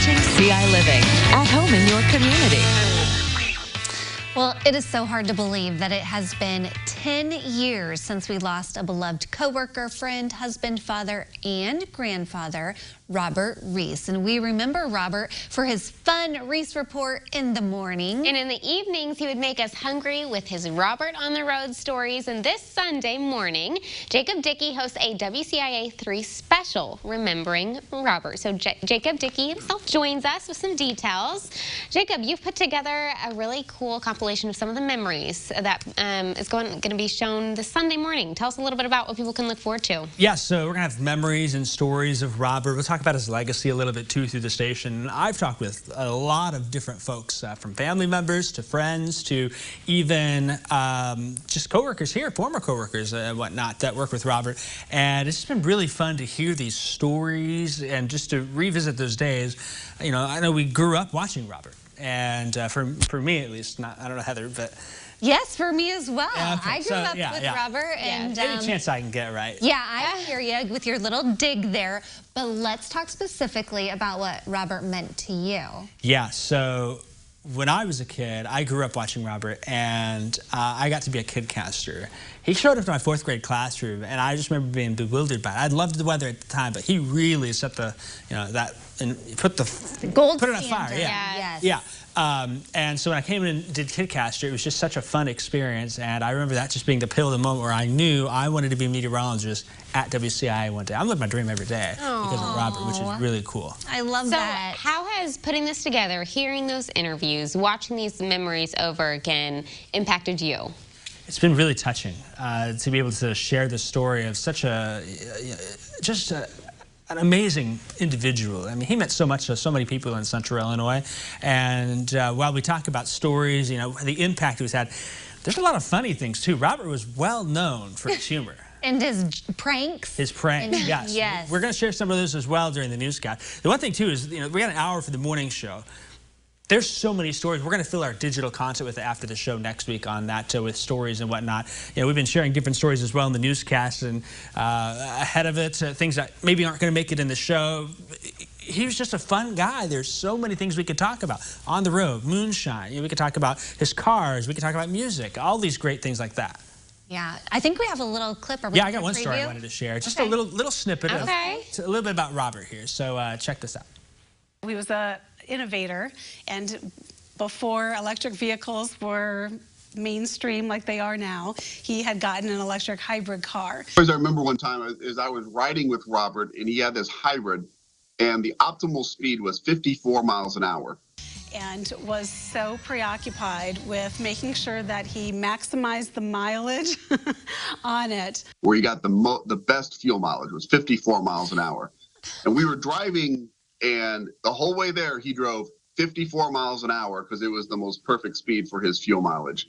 WCIA Living, at home in your community. Well, it is so hard to believe that it has been 10 years since we lost a beloved coworker, friend, husband, father, and grandfather, Robert Reese. And we remember Robert for his fun Reese Report in the morning. And in the evenings, he would make us hungry with his Robert on the Road stories. And this Sunday morning, Jacob Dickey hosts a WCIA 3 special remembering Robert. So Jacob Dickey himself joins us with some details. Jacob, you've put together a really cool compilation of some of the memories that is going to be shown this Sunday morning. Tell us a little bit about what people can look forward to. Yeah, so we're going to have memories and stories of Robert. We'll talk about his legacy a little bit, too, through the station. I've talked with a lot of different folks, from family members to friends to even just coworkers here, former coworkers and whatnot that work with Robert. And it's just been really fun to hear these stories and just to revisit those days. You know, I know we grew up watching Robert. And for me, at least, I don't know, Heather, but... Yes, for me as well. Yeah, okay. I grew up with Robert. And any chance I can get it right. Yeah, I hear you with your little dig there. But let's talk specifically about what Robert meant to you. Yeah, so when I was a kid, I grew up watching Robert, and I got to be a kid caster. He showed up to my 4th grade classroom, and I just remember being bewildered by it. I loved the weather at the time, but he really set the, and put the gold put it on fire. Yeah. Yeah. And so when I came in and did Kidcaster, it was just such a fun experience, and I remember that just being the pill of the moment where I knew I wanted to be a meteorologist at WCIA one day. I'm living my dream every day because of Robert, which is really cool. I love that. So how has putting this together, hearing those interviews, watching these memories over again impacted you? It's been really touching to be able to share the story of such an amazing individual. I mean, he meant so much to so many people in Central Illinois. And while we talk about stories, you know, the impact he's had, there's a lot of funny things too. Robert was well known for his humor. And his pranks. His pranks, yes. Yes. We're going to share some of those as well during the newscast. The one thing too is, you know, we got an hour for the morning show. There's so many stories. We're going to fill our digital content with it after the show next week on that, with stories and whatnot. You know, we've been sharing different stories as well in the newscast and ahead of it, things that maybe aren't going to make it in the show. He was just a fun guy. There's so many things we could talk about. On the road, moonshine. You know, we could talk about his cars. We could talk about music. All these great things like that. Yeah, I think we have a little clip. Yeah, I got one story I wanted to share. Just a little snippet of a little bit about Robert here. So check this out. He was an innovator, and before electric vehicles were mainstream like they are now, he had gotten an electric hybrid car. I remember one time as I was riding with Robert, and he had this hybrid, and the optimal speed was 54 miles an hour. And was so preoccupied with making sure that he maximized the mileage on it. Where he got the best fuel mileage was 54 miles an hour. And we were driving, and the whole way there, he drove 54 miles an hour because it was the most perfect speed for his fuel mileage.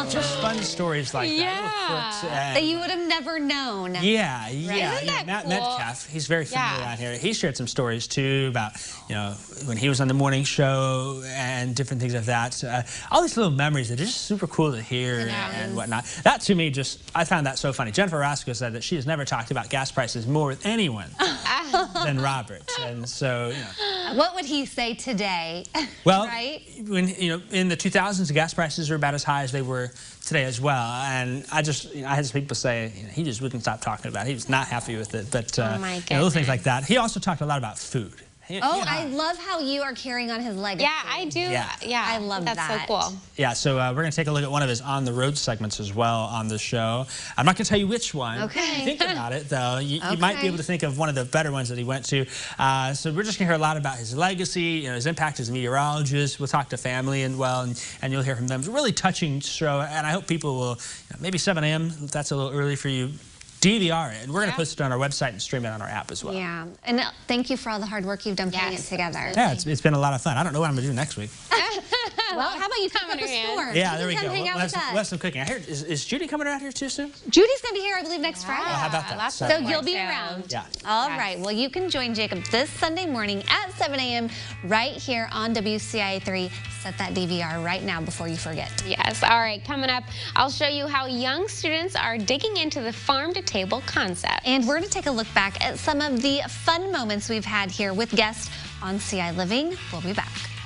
Just fun stories like that. That you would have never known. Yeah. Matt cool? Metcalf, he's very familiar around here. He shared some stories too about, you know, when he was on the morning show and different things like that. All these little memories that are just super cool to hear and whatnot. That to me I found that so funny. Jennifer Roscoe said that she has never talked about gas prices more with anyone than Robert. And so, you know. What would he say today? Well, right? When, you know, in the 2000s, the gas prices were about as high as they were today as well. And I had some people say, you know, he just wouldn't stop talking about it. He was not happy with it. But you know, little things like that. He also talked a lot about food. I love how you are carrying on his legacy. Yeah, I do. Yeah, I love that. That's so cool. Yeah, so we're going to take a look at one of his on-the-road segments as well on the show. I'm not going to tell you which one. Okay. Think about it, though. You might be able to think of one of the better ones that he went to. So we're just going to hear a lot about his legacy, you know, his impact as a meteorologist. We'll talk to family and you'll hear from them. It's a really touching show, and I hope people will, you know, maybe 7 a.m., if that's a little early for you, DVR it, and we're going to post it on our website and stream it on our app as well. Yeah, and thank you for all the hard work you've done putting it together. Yeah, it's been a lot of fun. I don't know what I'm going to do next week. Well, how about you come to the store? Yeah, there we go. Hang out with us. We'll have some cooking. I heard, is Judy coming around here too soon? Judy's going to be here, I believe, next Friday. Well, how about that? So you'll be around. Yeah. All right. Well, you can join Jacob this Sunday morning at 7 a.m. right here on WCIA 3. Set that DVR right now before you forget. Yes. All right. Coming up, I'll show you how young students are digging into the farm-to-table concept. And we're going to take a look back at some of the fun moments we've had here with guest on CI Living. We'll be back.